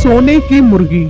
सोने की मुर्गी।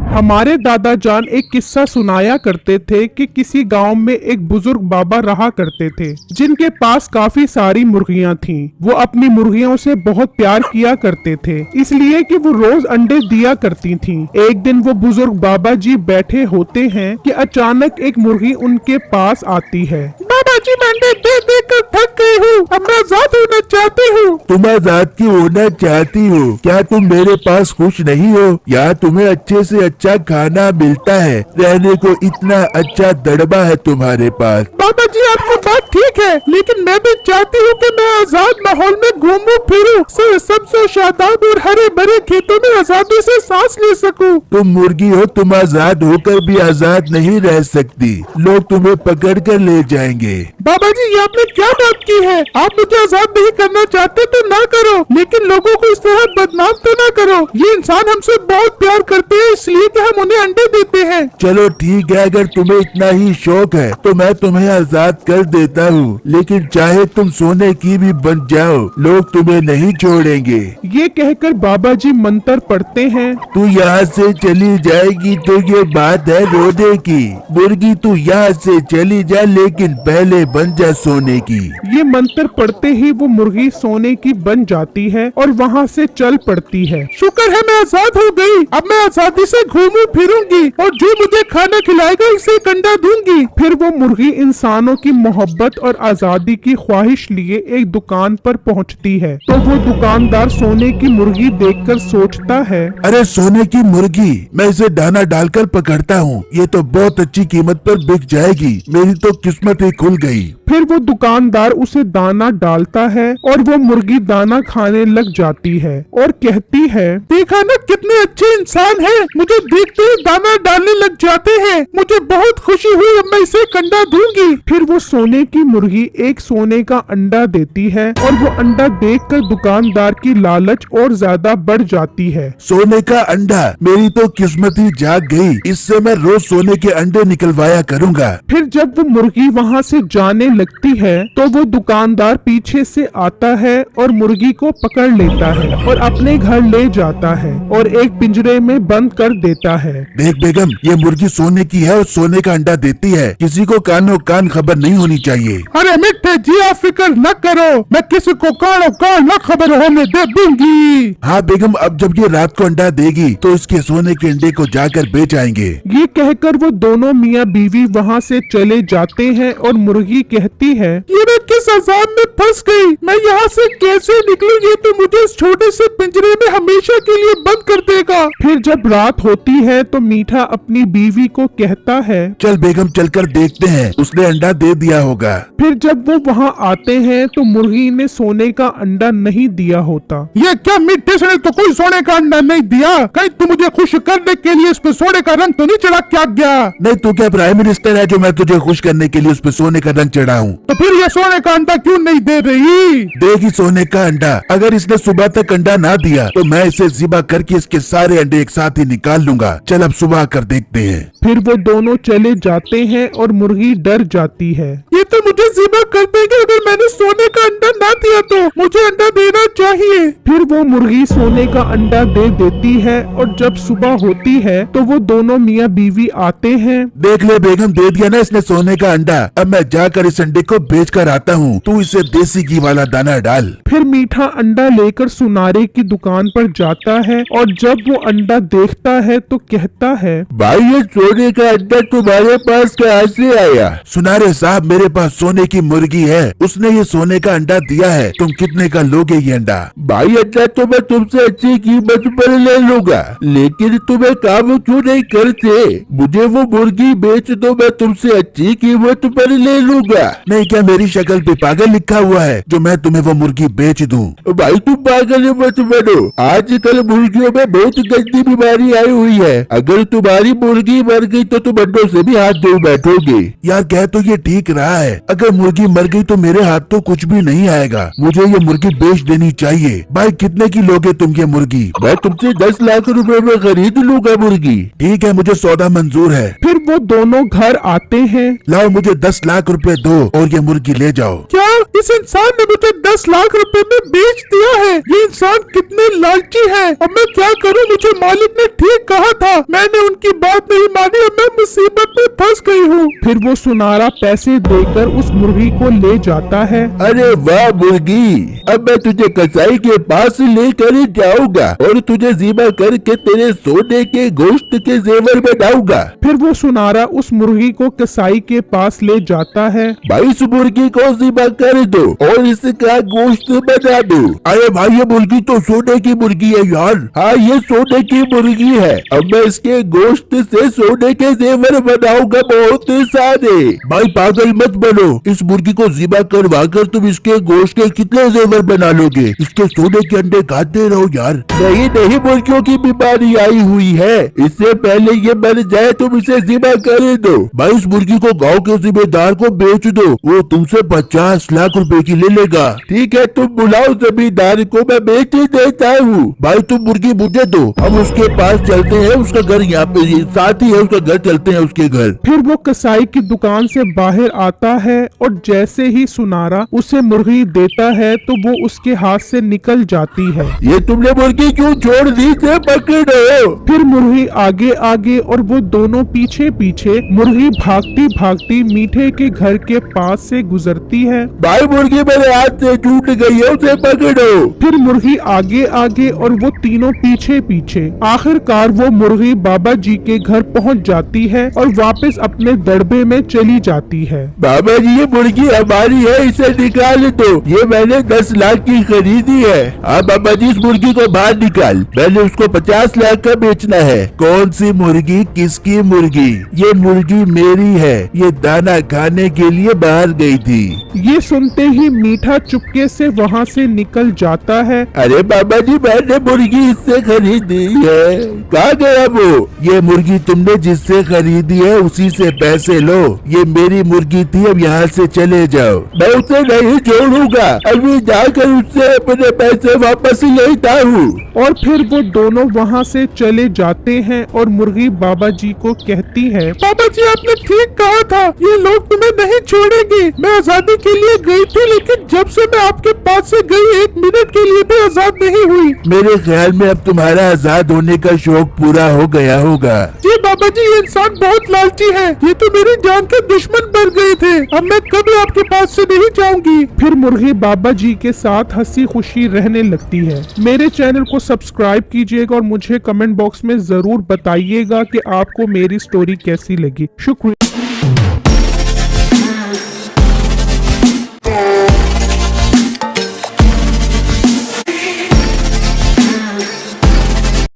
हमारे दादा जान एक किस्सा सुनाया करते थे कि किसी गांव में एक बुजुर्ग बाबा रहा करते थे जिनके पास काफी सारी मुर्गियां थीं। वो अपनी मुर्गियों से बहुत प्यार किया करते थे, इसलिए कि वो रोज अंडे दिया करती थीं। एक दिन वो बुजुर्ग बाबा जी बैठे होते हैं कि अचानक एक मुर्गी उनके पास आती है। बाबा जी, मैं अंडे दे देकर थक गई हूँ, अब मैं आजाद होना चाहती हूँ। तुम आजाद क्यों होना चाहती हो? क्या तुम मेरे पास खुश नहीं हो? यहाँ तुम्हें अच्छे से अच्छा खाना मिलता है, रहने को इतना अच्छा दड़बा है तुम्हारे पास। बाबा जी, आपकी बात ठीक है, लेकिन मैं भी चाहती हूँ कि मैं आजाद माहौल में घूमूं फिरूं, सबसे शादाब और हरे भरे खेतों में आजादी से सांस ले सकूं। तुम मुर्गी हो, तुम आजाद होकर भी आजाद नहीं रह सकती, लोग तुम्हें पकड़ कर ले जाएंगे। बाबा जी, ये आपने क्या बात की है? आप मुझे आजाद नहीं करना चाहते तो ना करो, लेकिन लोगों को इस तरह बदनाम तो ना करो। ये इंसान हमसे बहुत प्यार करते हैं, इसलिए कि हम उन्हें अंडे देते हैं। चलो ठीक है, अगर तुम्हें इतना ही शौक है तो मैं तुम्हें आजाद कर देता हूँ, लेकिन चाहे तुम सोने की भी बन जाओ, लोग तुम्हें नहीं छोड़ेंगे। ये कहकर बाबा जी मंत्र पढ़ते हैं। तू यहाँ से चली जाएगी तो ये बात है रोने की, मुर्गी तू यहाँ से चली जा, लेकिन पहले बन जा सोने की। ये मंत्र पढ़ते ही वो मुर्गी सोने की बन जाती है और वहाँ से चल पड़ती है। शुक्र है मैं आजाद हो गई, अब मैं आजादी से घूमूं फिरूंगी और जो मुझे खाना खिलाएगा उसे अंडा दूंगी। फिर वो मुर्गी इंसानों की मोहब्बत और आजादी की ख्वाहिश लिए एक दुकान पर पहुंचती है, तो वो दुकानदार सोने की मुर्गी देखकर सोचता है, अरे सोने की मुर्गी, मैं इसे दाना डालकर पकड़ता हूँ, ये तो बहुत अच्छी कीमत पर बिक जाएगी, मेरी तो किस्मत ही खुल गई। फिर वो दुकानदार उसे दाना डालता है और वो मुर्गी दाना खाने लग जाती है और कहती है, देखा ना कितने अच्छे इंसान हैं, मुझे देखते ही दाना डालने लग जाते हैं, मुझे बहुत खुशी हुई, अब मैं इसे अंडा दूंगी। फिर वो सोने की मुर्गी एक सोने का अंडा देती है और वो अंडा देखकर दुकानदार की लालच और ज्यादा बढ़ जाती है। सोने का अंडा, मेरी तो किस्मत ही जाग गई, इससे मैं रोज सोने के अंडे निकलवाया करूँगा। फिर जब वो मुर्गी वहाँ से जाने लगती है तो वो दुकानदार पीछे से आता है और मुर्गी को पकड़ लेता है और अपने घर ले जाता है और एक पिंजरे में बंद कर देता है। देख बेगम, ये मुर्गी सोने की है और सोने का अंडा देती है, किसी को कानो कान खबर नहीं होनी चाहिए। अरे मिट्टे जी, आप फिक्र न करो, मैं किसी को कानो कान न खबर होने दे दूंगी। हाँ बेगम, अब जब ये रात को अंडा देगी तो इसके सोने के अंडे को जाकर बेच आएंगे। ये कहकर वो दोनों मियाँ बीवी वहाँ से चले जाते हैं और मुर्गी कहती है, ये मैं किस अजाब में फंस गई, मैं यहाँ से कैसे निकलूं? ये तो मुझे इस छोटे से पिंजरे में हमेशा के लिए बंद कर देगा। फिर जब रात होती है तो मीठा अपनी बीवी को कहता है, चल बेगम, चलकर देखते हैं, उसने अंडा दे दिया होगा। फिर जब वो वहाँ आते हैं तो मुर्गी ने सोने का अंडा नहीं दिया होता। ये क्या, मीठे से तो कोई सोने का अंडा नहीं दिया? कहीं तू मुझे खुश करने के लिए इस पे सोने का रंग तो नहीं चढ़ा क्या गया? नहीं, तू क्या प्राइम मिनिस्टर है जो मैं तुझे खुश करने के लिए उस पे सोने का रंग चढ़ाऊं? तो फिर ये सोने का अंडा क्यों नहीं दे रही? देगी सोने का अंडा, अगर इसने सुबह तक अंडा ना दिया तो मैं इसे ज़िबा करके इसके सारे अंडे एक साथ ही निकाल लूंगा। चल अब सुबह कर देखते हैं। फिर वो दोनों चले जाते हैं और मुर्गी डर जाती है, ये तो मुझे ज़िबा कर देंगे, अगर मैंने सोने का अंडा ना दिया तो मुझे अंडा देना चाहिए। फिर वो मुर्गी सोने का अंडा दे देती है और जब सुबह होती है तो वो दोनों मियाँ बीवी आते हैं। देख ले बेगम, दे दिया ना इसने सोने का अंडा, अब मैं जाकर इस अंडे को बेच कर आता हूँ, तू इसे देसी घी वाला दाना डाल। फिर मीठा अंडा लेकर सुनारे की दुकान पर जाता है और जब वो अंडा देखता है तो कहता है, भाई ये सोने का अंडा तुम्हारे पास कहाँ से आया? सुनारे साहब, मेरे पास सोने की मुर्गी है, उसने ये सोने का अंडा दिया है, तुम कितने का लोगे ये अंडा? भाई अंडा तो मैं तुमसे अच्छी कीमत पर ले लूंगा, लेकिन तुम्हें काम क्यों नहीं करते? मुझे वो मुर्गी बेच दो, मैं तुमसे अच्छी कीमत पर ले लूंगा। नहीं, क्या मेरी शक्ल पे पागल लिखा हुआ है जो मैं तुम्हें वो मुर्गी बेच दूं? भाई तुम पागल मत बनो, आजकल मुर्गियों में बहुत गंदी बीमारी आई हुई है, अगर तुम्हारी मुर्गी मर गई तो तुम अंडों से भी हाथ धो बैठोगे। यार कह तो ये ठीक रहा है। अगर मुर्गी मर गई तो मेरे हाथ तो कुछ भी नहीं आएगा। मुझे ये मुर्गी बेच देनी चाहिए। भाई कितने की लोगे तुम ये मुर्गी? मैं तुमसे 10 लाख रुपए में खरीद लूंगा मुर्गी। ठीक है, मुझे सौदा मंजूर है। फिर वो दोनों घर आते हैं। लाओ मुझे 10 लाख रुपए दो और ये मुर्गी ले जाओ। क्या इस इंसान ने मुझे 10 लाख रुपए में बेच दिया है? ये इंसान कितने लालची है। अब मैं क्या करूं? मुझे मालिक ने ठीक कहा था, मैंने उनकी बात नहीं मानी, अब मैं मुसीबत में फंस गई हूँ। फिर वो सुनारा पैसे देकर उस मुर्गी को ले जाता है। अरे वाह मुर्गी, अब मैं तुझे कसाई के पास लेकर जाऊंगा और तुझे ज़िबा करके तेरे सोने के गोश्त के जेवर बनाऊंगा। फिर वो सुनारा उस मुर्गी को कसाई के पास ले जाता है। भाई इस मुर्गी को ज़िबा कर दो और इसका गोश्त बना दो। अरे भाई ये मुर्गी तो सोने की मुर्गी है यार। हाँ ये सोने की मुर्गी है। अब मैं इसके गोश्त से सोने के जेवर बनाऊंगा बहुत सारे। भाई पागल मत बनो, इस मुर्गी को ज़िबा करवा कर तुम इसके गोश्त के कितने जेवर बना लोगे? इसके सोने के अंडे खाते रहो यार। नहीं नहीं, मुर्गियों की बीमारी आई हुई है, इससे पहले ये मर जाए तुम इसे ज़िबा कर दो। भाई इस मुर्गी को गाँव के जिम्मेदार को बेच दो, वो तुमसे 50 लाख रुपए की ले लेगा। ठीक है तुम बुलाओ जमींदार को, मैं बेच देता हूँ। भाई तुम मुर्गी मुझे दो, हम उसके पास चलते हैं, उसका घर यहाँ पे साथ ही है, उसका घर चलते हैं उसके घर। फिर वो कसाई की दुकान से बाहर आता है और जैसे ही सुनारा उसे मुर्गी देता है तो वो उसके हाथ से निकल जाती है। ये तुमने मुर्गी क्यों छोड़ दी? से पकड़ो। फिर मुर्गी आगे आगे और वो दोनों पीछे पीछे। मुर्गी भागती भागती मीठे के घर के पास से गुजरती है। भाई मुर्गी मेरे हाथ से छूट गई है, उसे पकड़ो। फिर मुर्गी आगे आगे और वो तीनों पीछे पीछे। आखिरकार वो मुर्गी बाबा जी के घर पहुंच जाती है और वापस अपने दड़बे में चली जाती है। बाबा जी ये मुर्गी हमारी है, इसे निकाल दो, ये मैंने 10 लाख की खरीदी है। हाँ बाबा जी इस मुर्गी को बाहर निकाल, मैंने उसको 50 लाख का बेचना है। कौन सी मुर्गी? किसकी मुर्गी? ये मुर्गी मेरी है, ये दाना खाने के लिए बाहर गई थी। ये सुनते ही मीठा चुपके से वहाँ से निकल जाता है। अरे बाबा जी मैंने मुर्गी इससे खरीदी है। कहाँ गया वो? ये मुर्गी तुमने जिससे खरीदी है उसी से पैसे लो, ये मेरी मुर्गी थी, अब यहाँ से चले जाओ। मैं उसे नहीं छोड़ूंगा, अभी जाकर उससे अपने पैसे वापस लेता हूँ। और फिर वो दोनों वहाँ से चले जाते हैं और मुर्गी बाबा जी को कहती है, बाबा जी आपने ठीक कहा था, ये लोग तुम्हें नहीं छोड़ेंगे। मैं आजादी के लिए गई थी, लेकिन जब से मैं आपके पास से गई 1 मिनट के लिए भी आजाद नहीं हुई। मेरे ख्याल में अब तुम्हारा आजाद होने का शौक पूरा हो गया होगा। जी बाबा जी ये इंसान बहुत लालची है, ये तो मेरी जान के दुश्मन बन गए थे, अब मैं कभी आपके पास से नहीं जाऊंगी। फिर मुर्गी बाबा जी के साथ हंसी खुशी रहने लगती है। मेरे चैनल को सब्सक्राइब कीजिएगा और मुझे कमेंट बॉक्स में जरूर बताइएगा कि आपको मेरी स्टोरी कैसी लगी। शुक्रिया।